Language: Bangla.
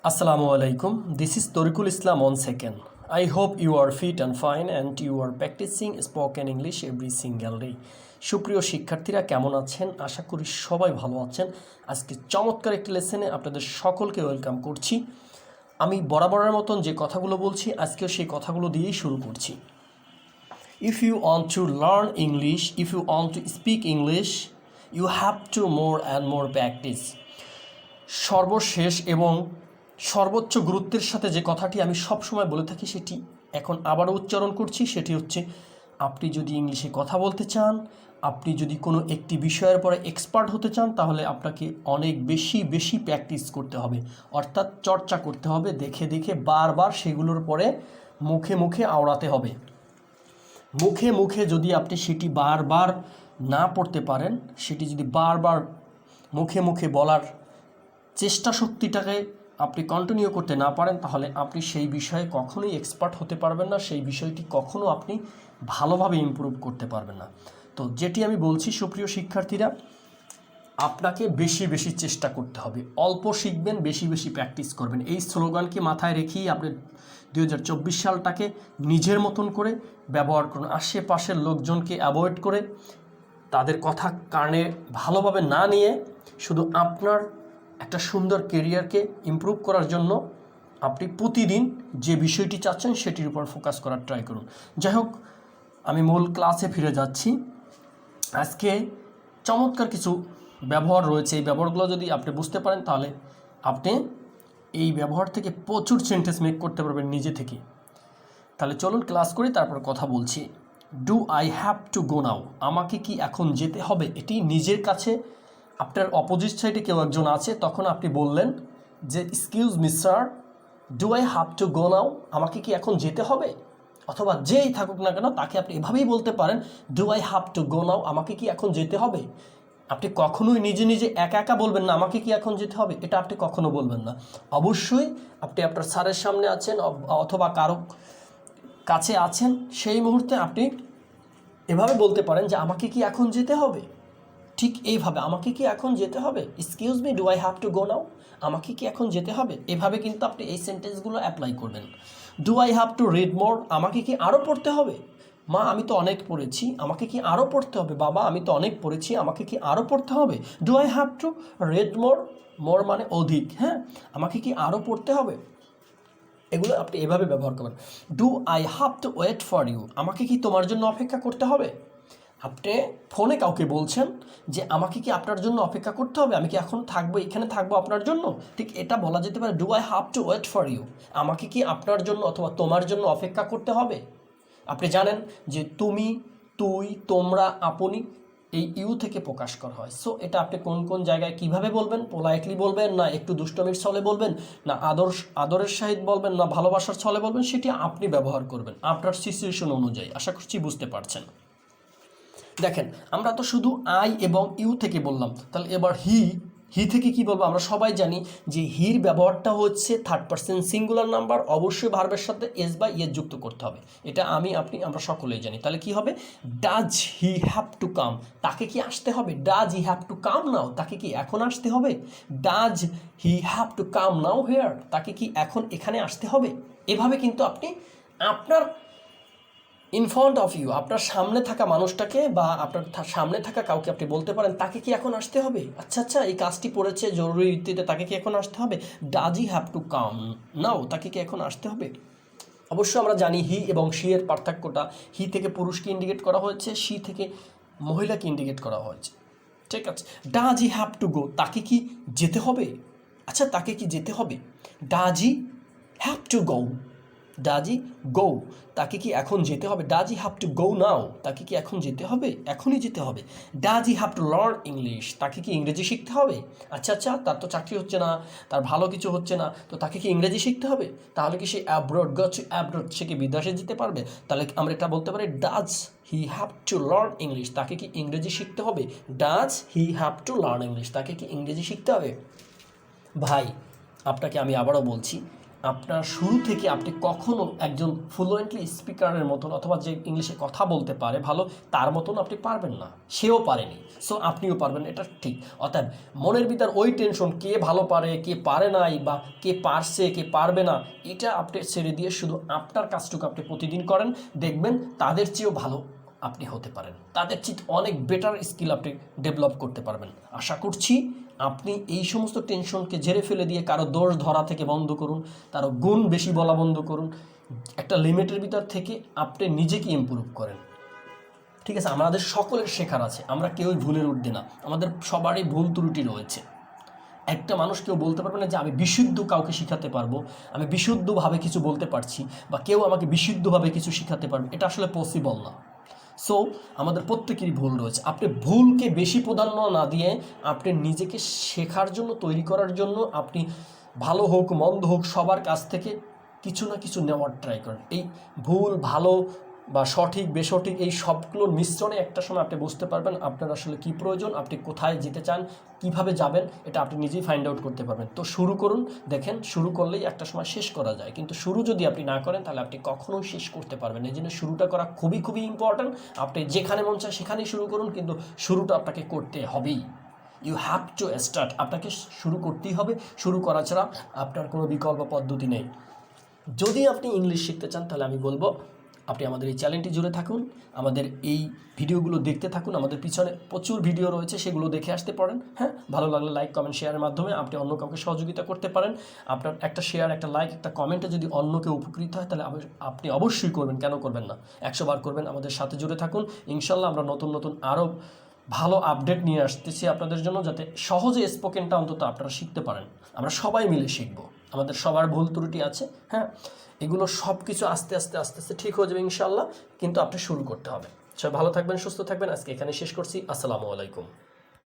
Assalamu alaikum. This is Torikul Islam once again. I hope you are fit and fine and you are practicing spoken English every single day. সুপ্রিয় শিক্ষার্থীরা কেমন আছেন? আশা করি সবাই ভালো আছেন। আজকে চমৎকার একটি লেসনে আপনাদের সকলকে ওয়েলকাম করছি। আমি বরাবরের মতন যে কথাগুলো বলছি আজকেও সেই কথাগুলো দিয়েই শুরু করছি। If you want to learn English, if you want to speak English, you have to more and more practice. সর্বশেষ এবং সর্বোচ্চ গুরুত্বের সাথে যে কথাটি আমি সবসময় বলে থাকি সেটি এখন আবারও উচ্চারণ করছি, সেটি হচ্ছে আপনি যদি ইংলিশে কথা বলতে চান, আপনি যদি কোনো একটি বিষয়ের পরে এক্সপার্ট হতে চান, তাহলে আপনাকে অনেক বেশি প্র্যাকটিস করতে হবে, অর্থাৎ চর্চা করতে হবে, দেখে দেখে বারবার সেগুলোর পরে মুখে আওড়াতে হবে। মুখে যদি আপনি সেটি বারবার না পড়তে পারেন, সেটি যদি বারবার মুখে বলার চেষ্টা শক্তিটাকে আপনি কন্টিনিউ করতে না পারেন, তাহলে আপনি সেই বিষয়ে কখনোই এক্সপার্ট হতে পারবেন না, সেই বিষয়টি কখনো আপনি ভালোভাবে ইমপ্রুভ করতে পারবেন না। তো যেটি আমি বলছি সুপ্রিয় শিক্ষার্থীরা, আপনাকে বেশি চেষ্টা করতে হবে, অল্প শিখবেন, বেশি প্র্যাকটিস করবেন। এই স্লোগানকে মাথায় রেখেই আপনি 2024 সালটাকে নিজের মতন করে ব্যবহার করুন। আশেপাশের লোকজনকে অ্যাভয়েড করে, তাদের কথা কানে ভালোভাবে না নিয়ে, শুধু আপনার একটা সুন্দর কেরিয়ারকে ইমপ্রুভ করার জন্য আপনি প্রতিদিন যে বিষয়টি চাচ্ছেন সেটির উপর ফোকাস করার ট্রাই করুন। যাই হোক, আমি মূল ক্লাসে ফিরে যাচ্ছি। আজকে চমৎকার কিছু ব্যবহার রয়েছে, এই ব্যবহারগুলো যদি আপনি বুঝতে পারেন তাহলে আপনি এই ব্যবহার থেকে প্রচুর সেন্টেন্স মেক করতে পারবেন নিজে থেকে। তাহলে চলুন ক্লাস করি, তারপর কথা বলছি। Do I have to go now, আমাকে কি এখন যেতে হবে? এটি নিজের কাছে, আপনার অপোজিট সাইডে কেউ একজন আছে, তখন আপনি বললেন যে excuse me sir, do I have to go now, আমাকে কি এখন যেতে হবে? অথবা যেই থাকুক না কেন তাকে আপনি এভাবেই বলতে পারেন, do I have to go now, আমাকে কি এখন যেতে হবে? আপনি কখনোই নিজে একা বলবেন না আমাকে কি এখন যেতে হবে, এটা আপনি কখনো বলবেন না। অবশ্যই আপনি আপনার স্যারের সামনে আছেন অথবা কারো কাছে আছেন, সেই মুহূর্তে আপনি এভাবে বলতে পারেন যে আমাকে কি এখন যেতে হবে, ঠিক এইভাবে, আমাকে কি এখন যেতে হবে, excuse me do I have to go now, আমাকে কি এখন যেতে হবে, এভাবে কিন্তু আপনি এই সেন্টেন্সগুলো অ্যাপ্লাই করবেন। Do I have to read more, আমাকে কি আরও পড়তে হবে? মা আমি তো অনেক পড়েছি, আমাকে কি আরও পড়তে হবে? বাবা আমি তো অনেক পড়েছি, আমাকে কি আরও পড়তে হবে? Do I have to read মোর মানে অধিক, হ্যাঁ, আমাকে কি আরও পড়তে হবে? এগুলো আপনি এভাবে ব্যবহার করবেন। Do I have to wait for you, আমাকে কি তোমার জন্য অপেক্ষা করতে হবে? আপনি ফোনে কাউকে বলছেন যে আমাকে কি আপনার জন্য অপেক্ষা করতে হবে, আমি কি এখন থাকবো, এখানে থাকবো আপনার জন্য, ঠিক এটা বলা যেতে পারে do I have to wait for you, আমাকে কি আপনার জন্য অথবা তোমার জন্য অপেক্ষা করতে হবে? আপনি জানেন যে তুমি, তুই, তোমরা, আপনি এই ইউ থেকে প্রকাশ করা হয়। সো এটা আপনি কোন জায়গায় কিভাবে বলবেন, পোলাইটলি বলবেন না একটু দুষ্টমির ছলে বলবেন, না আদরের সহিত বলবেন, না ভালোবাসার ছলে বলবেন, সেটি আপনি ব্যবহার করবেন আপনার সিচুয়েশন অনুযায়ী। আশা করছি বুঝতে পারছেন। দেখেন, আমরা তো শুধু আই এবং ইউ থেকে বললাম, তাহলে এবার হি থেকে কি বলবো? আমরা সবাই জানি যে হির ব্যবহারটা হচ্ছে থার্ড পারসন সিঙ্গুলার নাম্বার, অবশ্যই ভার্বের সাথে এস বা ইয়েস যুক্ত করতে হবে, এটা আমি আপনি আমরা সকলেই জানি। তাহলে কি হবে? Does he have to come, তাকে কি আসতে হবে? Does he have to come now, তাকে কি এখন আসতে হবে? Does he have to come now here, তাকে কি এখন এখানে আসতে হবে? এভাবে কিন্তু আপনি আপনার ইন ফ্রন্ট অফ ইউ, আপনার সামনে থাকা মানুষটাকে বা আপনার সামনে থাকা কাউকে আপনি বলতে পারেন তাকে কি এখন আসতে হবে? আচ্ছা এই কাজটি পড়েছে জরুরি ভিত্তিতে, তাকে কি এখন আসতে হবে? Does he have to come now, তাকে কি এখন আসতে হবে? অবশ্যই আমরা জানি হি এবং শি এর পার্থক্যটা, হি থেকে পুরুষকে ইন্ডিকেট করা হয়েছে, শি থেকে মহিলাকে ইন্ডিকেট করা হয়েছে, ঠিক আছে। Does he have to go, তাকে কি যেতে হবে? আচ্ছা তাকে কি যেতে হবে? Does he have to go, does he go, তাকে কি এখন যেতে হবে? Does he have to go now, তাকে কি এখন যেতে হবে? এখনই যেতে হবে। Does he have to learn English, তাকে কি ইংরেজি শিখতে হবে? আচ্ছা তার তো চাকরি হচ্ছে না, তার ভালো কিছু হচ্ছে না, তো তাকে কি ইংরেজি শিখতে হবে? তাহলে কি সে অ্যাব্রড সে কি বিদেশে যেতে পারবে? তাহলে আমরা এটা বলতে পারি does he have to learn English, তাকে কি ইংরেজি শিখতে হবে? Does he have to learn English, তাকে কি ইংরেজি শিখতে হবে? ভাই আপনাকে আমি আবারও বলছি, আপনার শুরু থেকে আপনি কখনো একজন ফ্লুয়েন্টলি স্পিকারের মতন অথবা যে ইংলিশে কথা বলতে পারে ভালো তার মতন আপনি পারবেন না, সেও পারেনি, সো আপনিও পারবেন, এটা ঠিক। অর্থাৎ মনের ভিতর ওই টেনশন কে ভালো পারে কে পারে নাই বা কে পারছে কে পারবে না, এটা আপনি ছেড়ে দিয়ে শুধু আপনার কাজটুকু আপনি প্রতিদিন করেন, দেখবেন তাদের চেয়েও ভালো আপনি হতে পারেন, তাদের চেয়ে অনেক বেটার স্কিল আপনি ডেভেলপ করতে পারবেন। আশা করছি আপনি এই সমস্ত টেনশনকে ঝেড়ে ফেলে দিয়ে কারো দোষ ধরা থেকে বন্ধ করুন, কারো গুণ বেশি বলা বন্ধ করুন, একটা লিমিটের ভিতর থেকে আপনি নিজেকে ইমপ্রুভ করেন। ঠিক আছে, আমাদের সকলের শেখার আছে, আমরা কেউই ভুলের ঊর্ধ্বে না, আমাদের সবারই ভুল ত্রুটি রয়েছে। একটা মানুষ কেউ বলতে পারবে না যে আমি বিশুদ্ধ কাউকে শিখাতে পারবো, আমি বিশুদ্ধভাবে কিছু বলতে পারছি বা কেউ আমাকে বিশুদ্ধভাবে কিছু শিখাতে পারবে, এটা আসলে পসিবল না। সো আমাদের প্রত্যেকেরই ভুল রয়েছে, আপনি ভুলকে বেশি প্রাধান্য না দিয়ে আপনি নিজেকে শেখার জন্য তৈরি করার জন্য আপনি ভালো হোক মন্দ হোক সবার কাছ থেকে কিছু না কিছু নেওয়ার ট্রাই করেন। এই ভুল ভালো বা সঠিক বেসঠিক এই সবগুলোর মিশ্রণে একটা সময় আপনি বুঝতে পারবেন আপনার আসলে কী প্রয়োজন, আপনি কোথায় যেতে চান, কিভাবে যাবেন, এটা আপনি নিজেই ফাইন্ড আউট করতে পারবেন। তো শুরু করুন, দেখেন শুরু করলেই একটা সময় শেষ করা যায়, কিন্তু শুরু যদি আপনি না করেন তাহলে আপনি কখনোই শেষ করতে পারবেন। এই জন্য শুরুটা করা খুবই খুবই ইম্পর্ট্যান্ট। আপনি যেখানে মন চায় সেখানেই শুরু করুন, কিন্তু শুরুটা আপনাকে করতে হবেই। ইউ হ্যাভ টু স্টার্ট, আপনাকে শুরু করতেই হবে, শুরু করা ছাড়া আপনার কোনো বিকল্প পদ্ধতি নেই। যদি আপনি ইংলিশ শিখতে চান তাহলে আমি বলবো আপনি আমাদের এই চ্যানেলটি জুড়ে থাকুন, আমাদের এই ভিডিওগুলো দেখতে থাকুন, আমাদের পিছনে প্রচুর ভিডিও রয়েছে, সেগুলো দেখে আসতে পারেন। হ্যাঁ, ভালো লাগলে লাইক কমেন্ট শেয়ারের মাধ্যমে আপনি অন্য কাউকে সহযোগিতা করতে পারেন। আপনার একটা শেয়ার একটা লাইক একটা কমেন্টে যদি অন্য কেউ উপকৃত হয় তাহলে আপনি অবশ্যই করবেন, কেন করবেন না, 100 বার করবেন। আমাদের সাথে জুড়ে থাকুন, ইনশাল্লাহ আমরা নতুন নতুন আরও ভালো আপডেট নিয়ে আসতেছি আপনাদের জন্য, যাতে সহজে স্পোকেনটা অন্তত আপনারা শিখতে পারেন। আমরা সবাই মিলে শিখব, আমাদের সবার ভুল ত্রুটি আছে, হ্যাঁ, এগুলো সব কিছু আস্তে আস্তে আস্তে আস্তে ঠিক হয়ে যাবে ইনশাল্লাহ, কিন্তু আপনি শুরু করতে হবে। সবাই ভালো থাকবেন, সুস্থ থাকবেন, আজকে এখানে শেষ করছি। আসসালামু আলাইকুম।